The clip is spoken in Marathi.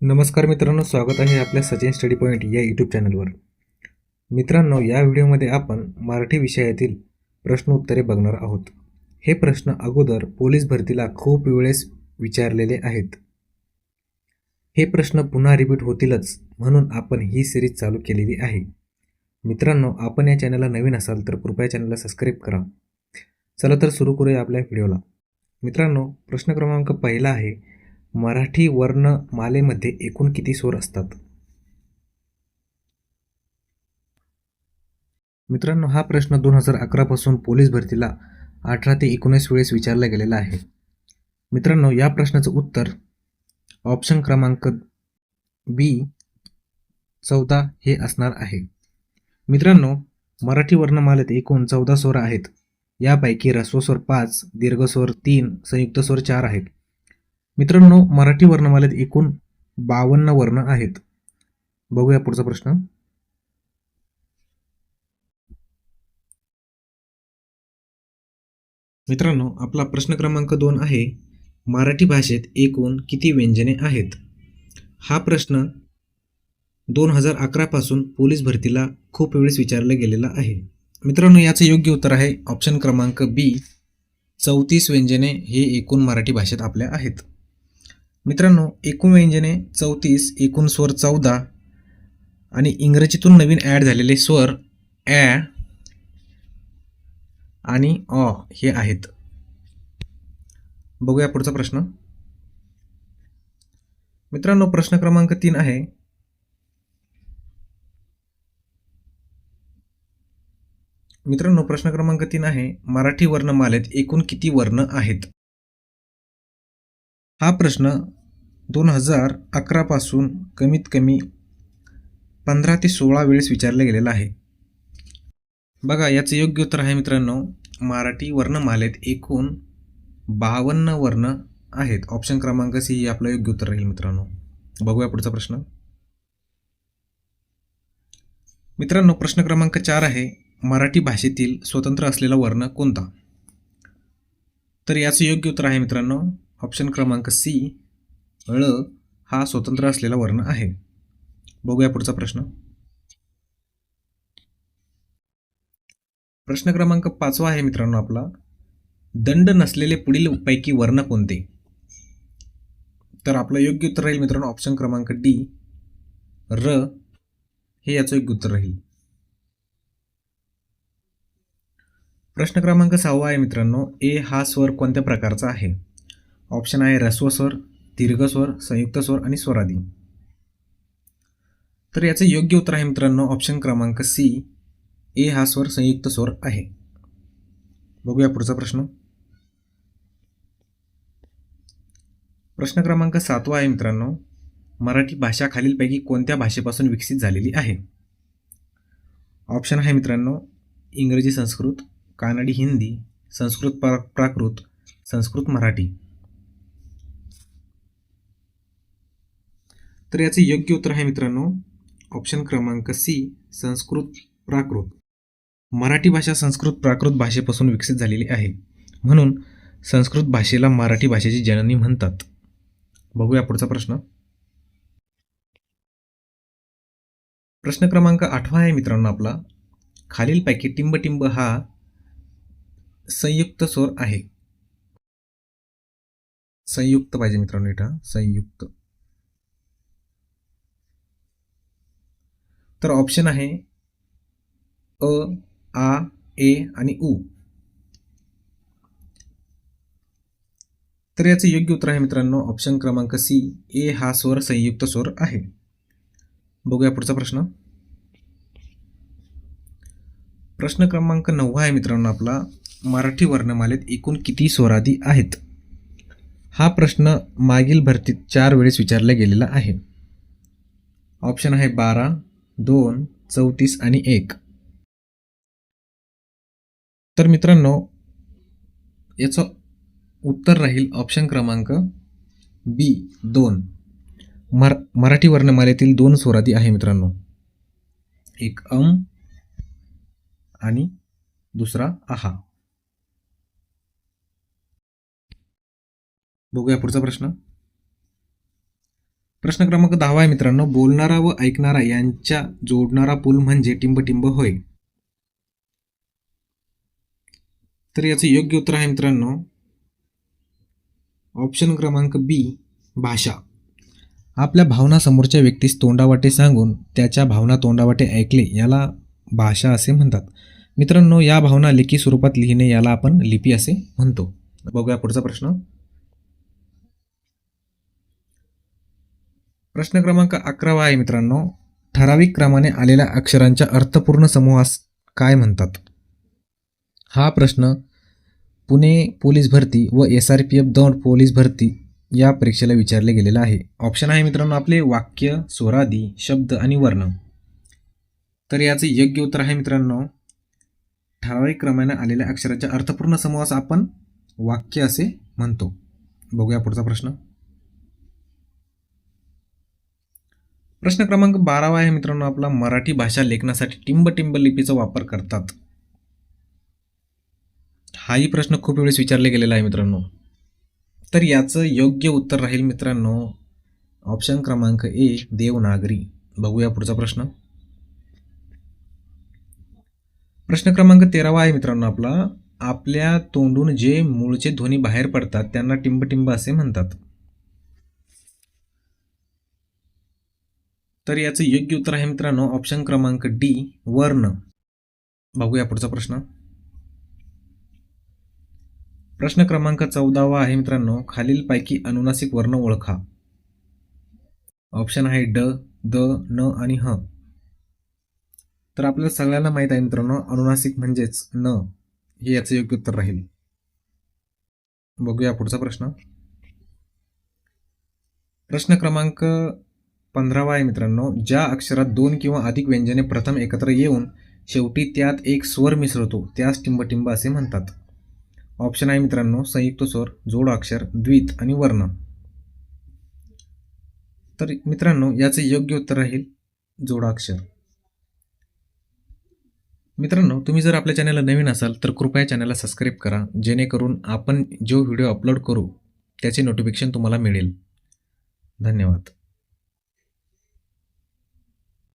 नमस्कार मित्रांनो, स्वागत आहे आपल्या सचिन स्टडी पॉईंट या यूट्यूब चॅनलवर. मित्रांनो, या व्हिडिओमध्ये आपण मराठी विषयातील प्रश्न उत्तरे बघणार आहोत. हे प्रश्न अगोदर पोलीस भरतीला खूप वेळेस विचारलेले आहेत. हे प्रश्न पुन्हा रिपीट होतीलच, म्हणून आपण ही सिरीज चालू केलेली आहे. मित्रांनो, आपण या चॅनलला नवीन असाल तर कृपया चॅनलला सबस्क्राईब करा. चला तर सुरू करूया आपल्या व्हिडिओला. मित्रांनो, प्रश्न क्रमांक पहिला आहे, मराठी वर्णमालेमध्ये एकूण किती स्वर असतात? मित्रांनो, हा प्रश्न 2011 पासून पोलीस भरतीला 18 ते 19 वेळेस विचारला गेलेला आहे. मित्रांनो, या प्रश्नाचं उत्तर ऑप्शन क्रमांक बी 14 हे असणार आहे. मित्रांनो, मराठी वर्णमालेत एकूण 14 स्वर आहेत. यापैकी ऱ्हस्व स्वर 5, दीर्घ स्वर 3, संयुक्त स्वर 4 आहेत. मित्रांनो, मराठी वर्णमालेत एकूण 52 वर्ण आहेत. बघूया पुढचा प्रश्न. मित्रांनो, आपला प्रश्न क्रमांक 2 आहे, मराठी भाषेत एकूण किती व्यंजने आहेत? हा प्रश्न 2011 पासून पोलीस भरतीला खूप वेळेस विचारला गेलेला आहे. मित्रांनो, याचं योग्य उत्तर आहे ऑप्शन क्रमांक बी 34 व्यंजने हे एकूण मराठी भाषेत आपल्या आहेत. मित्रांनो, एकूण व्यंजने 34, एकूण स्वर 14 आणि इंग्रजीतून नवीन ॲड झालेले स्वर ॲ आणि अ हे आहेत. बघूया पुढचा प्रश्न. मित्रांनो, प्रश्न क्रमांक 3 आहे, मराठी वर्णमालेत एकूण किती वर्ण आहेत? हा प्रश्न 2011 पासून कमीत कमी 15 ते 16 वेळेस विचारला गेलेला आहे. बघा, याचं योग्य उत्तर आहे मित्रांनो, मराठी वर्णमालेत एकूण 52 वर्ण आहेत. ऑप्शन क्रमांक सी हे आपलं योग्य उत्तर राहील मित्रांनो. बघूया पुढचा प्रश्न. मित्रांनो, प्रश्न क्रमांक 4 आहे, मराठी भाषेतील स्वतंत्र असलेला वर्ण कोणता? तर याचं योग्य उत्तर आहे मित्रांनो, ऑप्शन क्रमांक सी ळ हा स्वतंत्र असलेला वर्ण आहे. बघूया पुढचा प्रश्न. प्रश्न क्रमांक 5 आहे मित्रांनो आपला, दंड नसलेले पुढील पैकी वर्ण कोणते? तर आपलं योग्य उत्तर राहील मित्रांनो ऑप्शन क्रमांक डी र हे याचं योग्य उत्तर राहील. प्रश्न क्रमांक 6 आहे मित्रांनो, ए हा स्वर कोणत्या प्रकारचा आहे? ऑप्शन आहे ऱ्हस्व स्वर, दीर्घ स्वर, संयुक्त स्वर आणि स्वरादी. तर याचं योग्य उत्तर आहे मित्रांनो ऑप्शन क्रमांक सी ए हा स्वर संयुक्त स्वर आहे. बघूया पुढचा प्रश्न. प्रश्न क्रमांक 7 आहे मित्रांनो, मराठी भाषा खालीलपैकी कोणत्या भाषेपासून विकसित झालेली आहे? ऑप्शन आहे मित्रांनो इंग्रजी संस्कृत, कानडी हिंदी, संस्कृत प्राकृत, संस्कृत मराठी. तर याचे योग्य उत्तर आहे मित्रांनो ऑप्शन क्रमांक सी संस्कृत प्राकृत. मराठी भाषा संस्कृत प्राकृत भाषेपासून विकसित झालेली आहे, म्हणून संस्कृत भाषेला मराठी भाषेची जननी म्हणतात. बघूया पुढचा प्रश्न. प्रश्न क्रमांक 8 आहे मित्रांनो आपला, खालीलपैकी टिंब हा संयुक्त स्वर आहे. संयुक्त पाहिजे मित्रांनो, इथं संयुक्त. तर ऑप्शन आहे अ, आ, ए आणि उ. तर याचे योग्य उत्तर आहे मित्रांनो ऑप्शन क्रमांक सी ए हा स्वर संयुक्त स्वर आहे. बघूया पुढचा प्रश्न. प्रश्न क्रमांक 9 आहे मित्रांनो आपला, मराठी वर्णमालेत एकूण किती स्वरादी आहेत? हा प्रश्न मागील भरतीत 4 वेळेस विचारला गेलेला आहे. ऑप्शन आहे 12, 2, 34 आणि 1. तर मित्रांनो, याचं उत्तर राहील ऑप्शन क्रमांक बी 2. मराठी वर्णमालेतील 2 स्वरादी आहे मित्रांनो, एक आणि दुसरा आहा. बघूया पुढचा प्रश्न. प्रश्न क्रमांक 10 आहे मित्रांनो, बोलणारा व ऐकणारा यांच्या जोडणारा पूल म्हणजे टिंबटिंब होय. तर याचं योग्य उत्तर आहे मित्रांनो ऑप्शन क्रमांक बी, भाषा. आपल्या भावना समोरच्या व्यक्तीस तोंडावाटे सांगून त्याच्या भावना तोंडावाटे ऐकले याला भाषा असे म्हणतात. मित्रांनो, या भावना लेखी स्वरूपात लिहिणे याला आपण लिपी असे म्हणतो. बघूया पुढचा प्रश्न. प्रश्न क्रमांक 11 आहे मित्रांनो, ठराविक क्रमाने आलेल्या अक्षरांच्या अर्थपूर्ण समूहास काय म्हणतात? हा प्रश्न पुणे पोलीस भरती व SRPF दौंड पोलीस भरती या परीक्षेला विचारले गेलेलं आहे. ऑप्शन आहे मित्रांनो आपले वाक्य, स्वरादी, शब्द आणि वर्ण. तर याचे योग्य उत्तर आहे मित्रांनो ठराविक क्रमाने आलेल्या अक्षराच्या अर्थपूर्ण समूहास आपण वाक्य असे म्हणतो. बघूया पुढचा प्रश्न. प्रश्न क्रमांक 12 आहे मित्रांनो आपला, मराठी भाषा लेखनासाठी टिंबटिंब लिपीचा वापर करतात. हाही प्रश्न खूप वेळेस विचारले गेलेला आहे मित्रांनो. तर याचं योग्य उत्तर राहील मित्रांनो ऑप्शन क्रमांक ए, देवनागरी. बघूया पुढचा प्रश्न. प्रश्न क्रमांक 13 आहे मित्रांनो आपला, आपल्या तोंडून जे मूळचे ध्वनी बाहेर पडतात त्यांना टिंबटिंब असे म्हणतात. तर याचं योग्य उत्तर आहे मित्रांनो ऑप्शन क्रमांक डी, वर्ण. बघूया पुढचा प्रश्न. प्रश्न क्रमांक 14 आहे मित्रांनो, खालीलपैकी अनुनासिक वर्ण ओळखा. ऑप्शन आहे ड, द, न आणि ह. तर आपल्याला सगळ्यांना माहीत आहे मित्रांनो अनुनासिक म्हणजेच न, हे याचं योग्य उत्तर राहील. बघूया पुढचा प्रश्न. प्रश्न क्रमांक 15 आहे मित्रांनो, ज्या अक्षरात 2 किंवा अधिक व्यंजने प्रथम एकत्र येऊन शेवटी त्यात एक स्वर मिसळतो त्यास टिंबटिंब असे म्हणतात. ऑप्शन आहे मित्रांनो संयुक्त स्वर, जोडाक्षर, द्वित आणि वर्ण. तर मित्रांनो याचे योग्य उत्तर राहील जोडाक्षर. मित्रांनो, तुम्ही जर आपल्या चॅनलला नवीन असाल तर कृपया चॅनलला सबस्क्राईब करा, जेणेकरून आपण जो व्हिडिओ अपलोड करू त्याचे नोटिफिकेशन तुम्हाला मिळेल. धन्यवाद.